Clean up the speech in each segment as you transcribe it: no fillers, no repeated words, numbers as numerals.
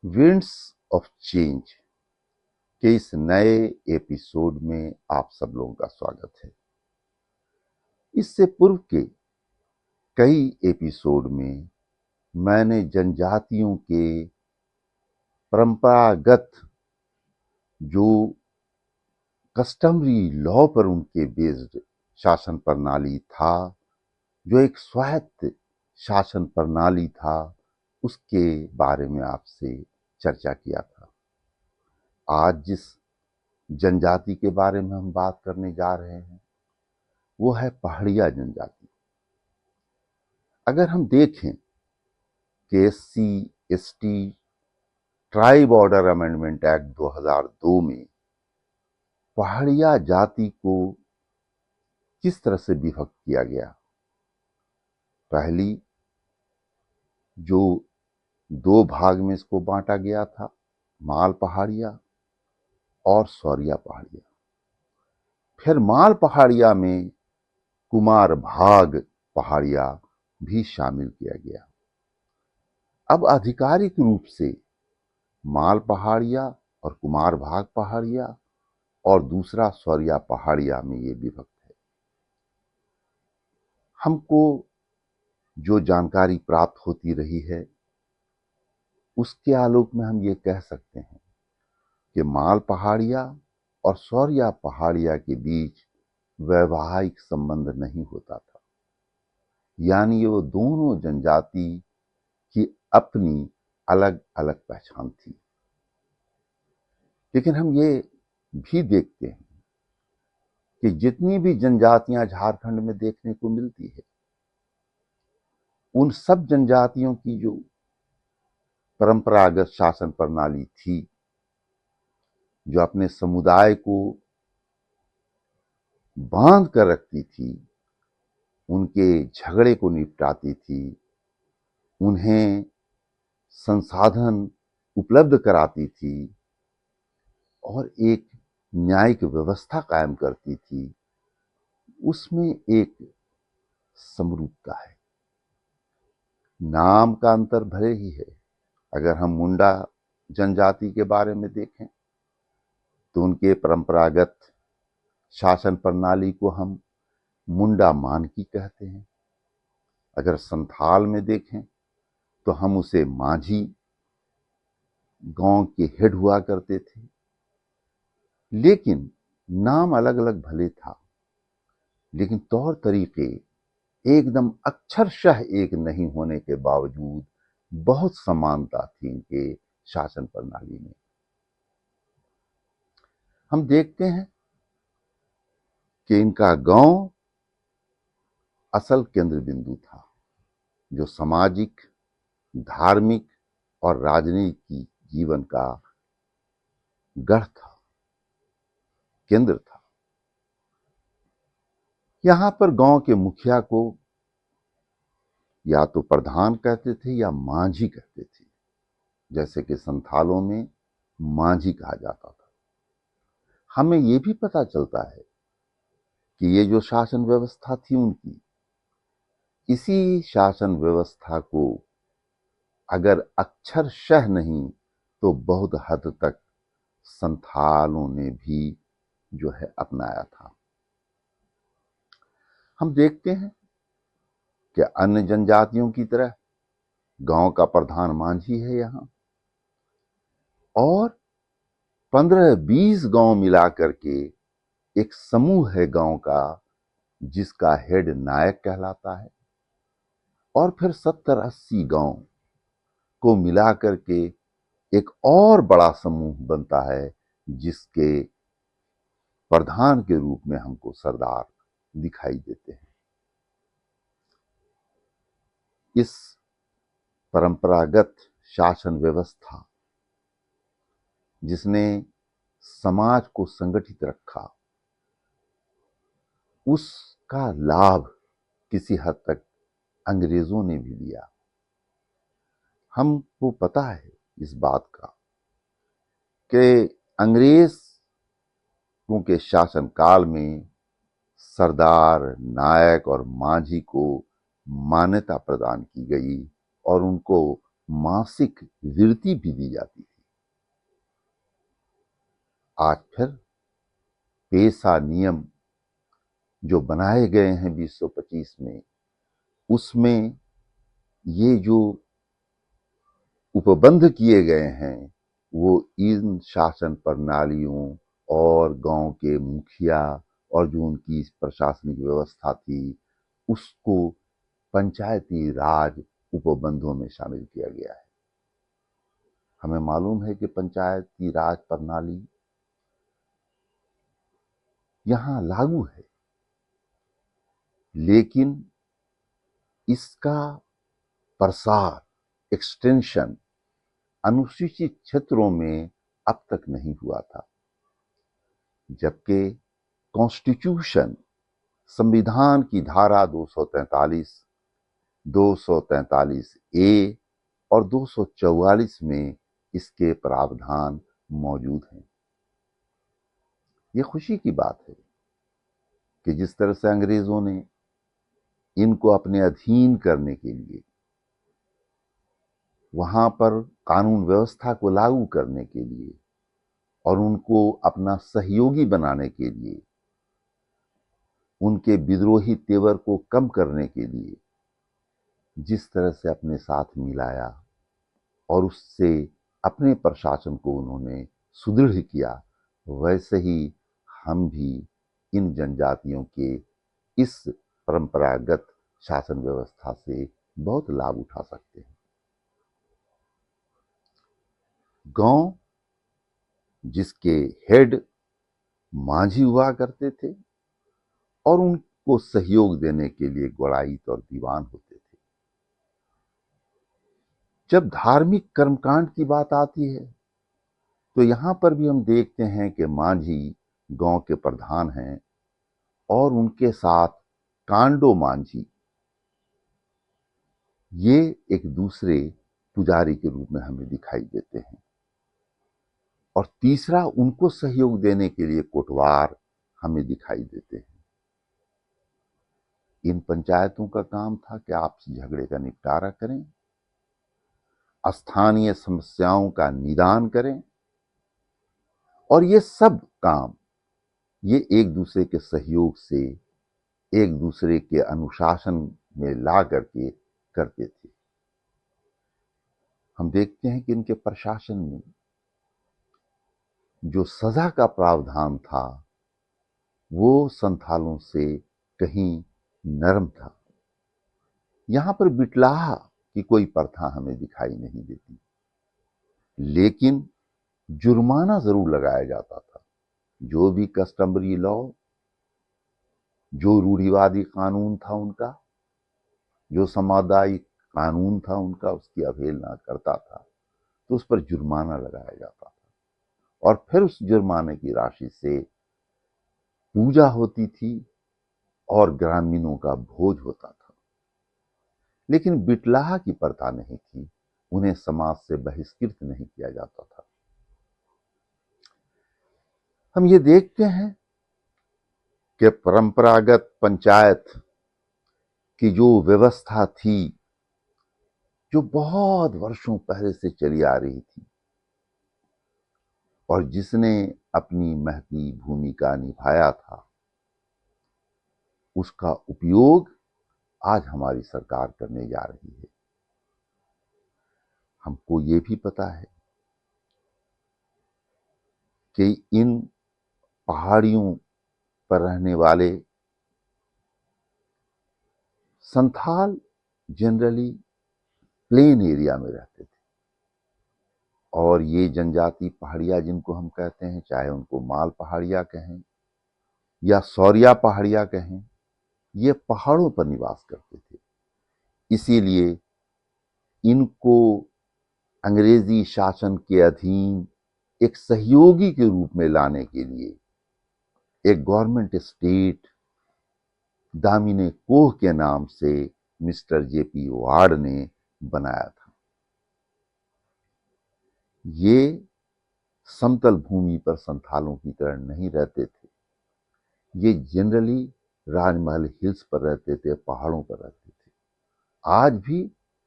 Winds of change के इस नए एपिसोड में आप सब लोगों का स्वागत है। इससे पूर्व के कई एपिसोड में मैंने जनजातियों के परंपरागत जो कस्टमरी लॉ पर उनके बेस्ड शासन प्रणाली था, जो एक स्वायत्त शासन प्रणाली था, उसके बारे में आपसे चर्चा किया था। आज जिस जनजाति के बारे में हम बात करने जा रहे हैं वो है पहाड़िया जनजाति। अगर हम देखें कि SC/ST tribe order amendment act 2002 में पहाड़िया जाति को किस तरह से विभक्त किया गया। पहली जो दो भाग में इसको बांटा गया था, माल पहाड़िया और सौरिया पहाड़िया। फिर माल पहाड़िया में कुमार भाग पहाड़िया भी शामिल किया गया। अब आधिकारिक रूप से माल पहाड़िया और कुमार भाग पहाड़िया और दूसरा सौरिया पहाड़िया में ये विभक्त है। हमको जो जानकारी प्राप्त होती रही है उसके आलोक में हम ये कह सकते हैं कि माल पहाड़िया और सौरिया पहाड़िया के बीच वैवाहिक संबंध नहीं होता था, यानी वो दोनों जनजाति की अपनी अलग अलग पहचान थी। लेकिन हम ये भी देखते हैं कि जितनी भी जनजातियां झारखंड में देखने को मिलती है, उन सब जनजातियों की जो परंपरागत शासन प्रणाली थी, जो अपने समुदाय को बांध कर रखती थी, उनके झगड़े को निपटाती थी, उन्हें संसाधन उपलब्ध कराती थी और एक न्यायिक व्यवस्था कायम करती थी, उसमें एक समरूपता है। नाम का अंतर भले ही है। अगर हम मुंडा जनजाति के बारे में देखें तो उनके परंपरागत शासन प्रणाली को हम मुंडा मानकी कहते हैं। अगर संथाल में देखें तो हम उसे माझी गांव के हेड हुआ करते थे। लेकिन नाम अलग अलग भले था, लेकिन तौर तरीके एकदम अक्षरशः एक नहीं होने के बावजूद बहुत समानता थी इनके शासन प्रणाली में। हम देखते हैं कि इनका गांव असल केंद्र बिंदु था, जो सामाजिक, धार्मिक और राजनीतिक जीवन का गढ़ था, केंद्र था। यहां पर गांव के मुखिया को या तो प्रधान कहते थे या मांझी कहते थे। जैसे कि संथालों में मांझी कहा जाता था। हमें यह भी पता चलता है कि ये जो शासन व्यवस्था थी उनकी, इसी शासन व्यवस्था को अगर अक्षरशः नहीं तो बहुत हद तक संथालों ने भी जो है अपनाया था। हम देखते हैं कि अन्य जनजातियों की तरह गांव का प्रधान मांझी है यहां, और 15-20 गांव मिलाकर के एक समूह है गांव का, जिसका हेड नायक कहलाता है। और फिर 70-80 गांव को मिलाकर के एक और बड़ा समूह बनता है, जिसके प्रधान के रूप में हमको सरदार दिखाई देते हैं। इस परंपरागत शासन व्यवस्था जिसने समाज को संगठित रखा, उसका लाभ किसी हद तक अंग्रेजों ने भी लिया। हमको पता है इस बात का कि अंग्रेजों के शासन काल में सरदार, नायक और मांझी को मान्यता प्रदान की गई और उनको मासिक वृत्ति भी दी जाती थी। आज फिर पेशा नियम जो बनाए गए हैं 2025 में, उसमें ये जो उपबंध किए गए हैं वो इन शासन प्रणालियों और गांव के मुखिया और जो उनकी प्रशासनिक व्यवस्था थी उसको पंचायती राज उपबंधों में शामिल किया गया है। हमें मालूम है कि पंचायती राज प्रणाली यहां लागू है, लेकिन इसका प्रसार, एक्सटेंशन अनुसूचित क्षेत्रों में अब तक नहीं हुआ था। जबकि कॉन्स्टिट्यूशन, संविधान की धारा 243, 243 ए और 244 में इसके प्रावधान मौजूद हैं। ये खुशी की बात है कि जिस तरह से अंग्रेजों ने इनको अपने अधीन करने के लिए, वहां पर कानून व्यवस्था को लागू करने के लिए और उनको अपना सहयोगी बनाने के लिए, उनके विद्रोही तेवर को कम करने के लिए जिस तरह से अपने साथ मिलाया और उससे अपने प्रशासन को उन्होंने सुदृढ़ किया, वैसे ही हम भी इन जनजातियों के इस परंपरागत शासन व्यवस्था से बहुत लाभ उठा सकते हैं। गांव जिसके हेड मांझी हुआ करते थे और उनको सहयोग देने के लिए गोड़ाइत और दीवान होते थे। जब धार्मिक कर्मकांड की बात आती है तो यहां पर भी हम देखते हैं कि मांझी गांव के प्रधान हैं और उनके साथ कांडो मांझी, ये एक दूसरे पुजारी के रूप में हमें दिखाई देते हैं। और तीसरा, उनको सहयोग देने के लिए कोटवार हमें दिखाई देते हैं। इन पंचायतों का काम था कि आपसी झगड़े का निपटारा करें, स्थानीय समस्याओं का निदान करें, और ये सब काम ये एक दूसरे के सहयोग से, एक दूसरे के अनुशासन में ला करके करते थे। हम देखते हैं कि इनके प्रशासन में जो सजा का प्रावधान था वो संथालों से कहीं नरम था। यहां पर बिटलाहा की कोई प्रथा हमें दिखाई नहीं देती, लेकिन जुर्माना जरूर लगाया जाता था। जो भी कस्टमरी लॉ, जो रूढ़िवादी कानून था उनका, जो सामुदायिक कानून था उनका, उसकी अवहेलना करता था तो उस पर जुर्माना लगाया जाता था और फिर उस जुर्माने की राशि से पूजा होती थी और ग्रामीणों का भोज होता था। लेकिन बिटलाहा की प्रथा नहीं थी, उन्हें समाज से बहिष्कृत नहीं किया जाता था। हम ये देखते हैं कि परंपरागत पंचायत की जो व्यवस्था थी, जो बहुत वर्षों पहले से चली आ रही थी और जिसने अपनी महती भूमिका निभाया था, उसका उपयोग आज हमारी सरकार करने जा रही है। हमको ये भी पता है कि इन पहाड़ियों पर रहने वाले संथाल जनरली प्लेन एरिया में रहते थे और ये जनजाति पहाड़िया जिनको हम कहते हैं, चाहे उनको माल पहाड़िया कहें या सौरिया पहाड़िया कहें, ये पहाड़ों पर निवास करते थे। इसीलिए इनको अंग्रेजी शासन के अधीन एक सहयोगी के रूप में लाने के लिए एक गवर्नमेंट स्टेट दामिनी कोह के नाम से मिस्टर जेपी वार्ड ने बनाया था। ये समतल भूमि पर संथालों की तरह नहीं रहते थे, ये जनरली राजमहल हिल्स पर रहते थे, पहाड़ों पर रहते थे। आज भी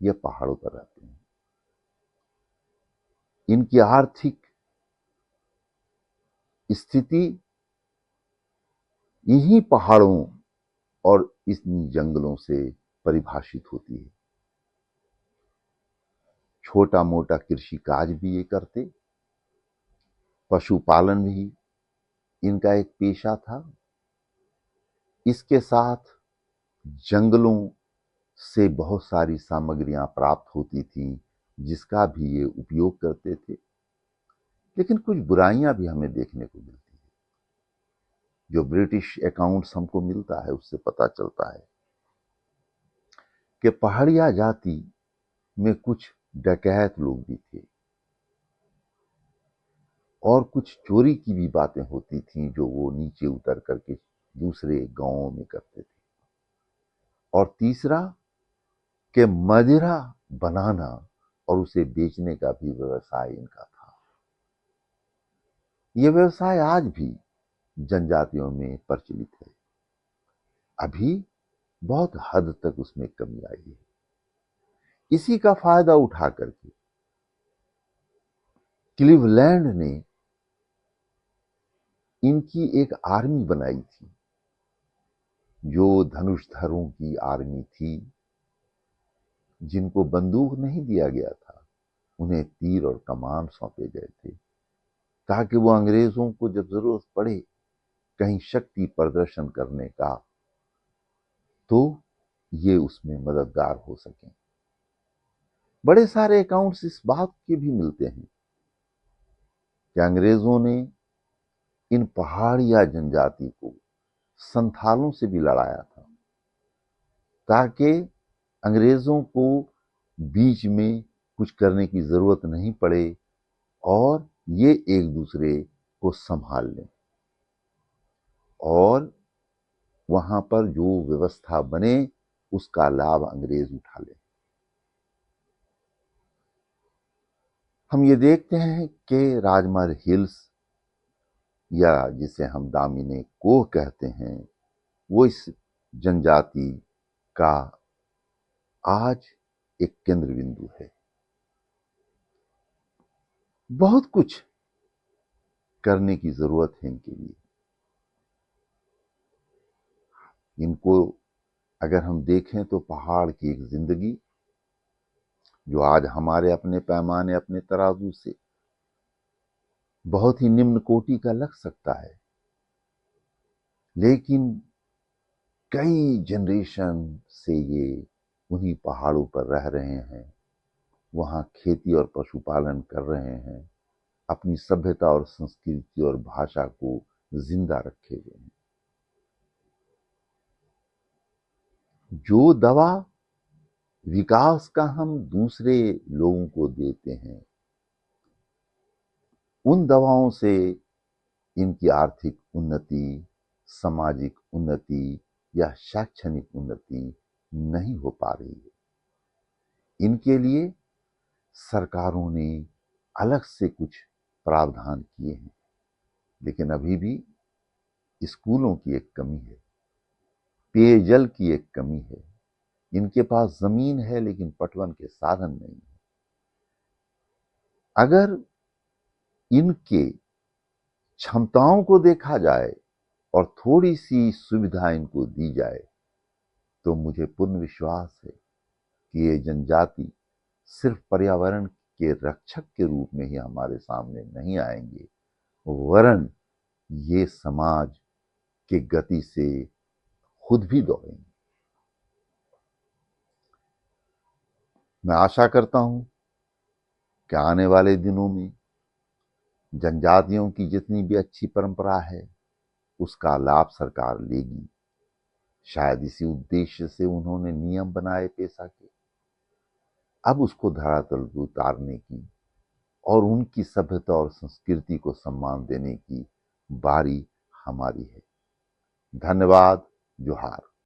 ये पहाड़ों पर रहते हैं। इनकी आर्थिक स्थिति इन्हीं पहाड़ों और इन जंगलों से परिभाषित होती है। छोटा मोटा कृषि काज भी ये करते, पशुपालन भी इनका एक पेशा था। इसके साथ जंगलों से बहुत सारी सामग्रियां प्राप्त होती थी जिसका भी ये उपयोग करते थे। लेकिन कुछ बुराइयां भी हमें देखने को मिलती है। जो ब्रिटिश अकाउंट्स हमको मिलता है उससे पता चलता है कि पहाड़िया जाति में कुछ डकैत लोग भी थे और कुछ चोरी की भी बातें होती थीं जो वो नीचे उतर करके दूसरे गांवों में करते थे। और तीसरा कि मदिरा बनाना और उसे बेचने का भी व्यवसाय इनका था। यह व्यवसाय आज भी जनजातियों में प्रचलित है। अभी बहुत हद तक उसमें कमी आई है। इसी का फायदा उठा करके क्लीवलैंड ने इनकी एक आर्मी बनाई थी जो धनुषधरों की आर्मी थी, जिनको बंदूक नहीं दिया गया था, उन्हें तीर और कमान सौंपे गए थे ताकि वो अंग्रेजों को जब जरूरत पड़े कहीं शक्ति प्रदर्शन करने का तो ये उसमें मददगार हो सकें। बड़े सारे अकाउंट्स इस बात के भी मिलते हैं कि अंग्रेजों ने इन पहाड़िया जनजाति को संथालों से भी लड़ाया था ताकि अंग्रेजों को बीच में कुछ करने की जरूरत नहीं पड़े और ये एक दूसरे को संभाल लें और वहां पर जो व्यवस्था बने उसका लाभ अंग्रेज उठा लें। हम ये देखते हैं कि राजमहल हिल्स या जिसे हम दामिनी कोह कहते हैं वो इस जनजाति का आज एक केंद्र बिंदु है। बहुत कुछ करने की जरूरत है इनके लिए। इनको अगर हम देखें तो पहाड़ की एक जिंदगी जो आज हमारे अपने पैमाने अपने तराजू से बहुत ही निम्न कोटि का लग सकता है, लेकिन कई जनरेशन से ये उन्हीं पहाड़ों पर रह रहे हैं, वहां खेती और पशुपालन कर रहे हैं, अपनी सभ्यता और संस्कृति और भाषा को जिंदा रखे हुए हैं। जो दवा विकास का हम दूसरे लोगों को देते हैं उन दवाओं से इनकी आर्थिक उन्नति, सामाजिक उन्नति या शैक्षणिक उन्नति नहीं हो पा रही है। इनके लिए सरकारों ने अलग से कुछ प्रावधान किए हैं, लेकिन अभी भी स्कूलों की एक कमी है, पेयजल की एक कमी है। इनके पास जमीन है लेकिन पटवन के साधन नहीं है। अगर इनके क्षमताओं को देखा जाए और थोड़ी सी सुविधा इनको दी जाए तो मुझे पूर्ण विश्वास है कि ये जनजाति सिर्फ पर्यावरण के रक्षक के रूप में ही हमारे सामने नहीं आएंगे, वरन ये समाज की गति से खुद भी दौड़ेंगे। मैं आशा करता हूं कि आने वाले दिनों में जनजातियों की जितनी भी अच्छी परंपरा है उसका लाभ सरकार लेगी। शायद इसी उद्देश्य से उन्होंने नियम बनाए पेशा के। अब उसको धरातल पर उतारने की और उनकी सभ्यता और संस्कृति को सम्मान देने की बारी हमारी है। धन्यवाद। जोहार।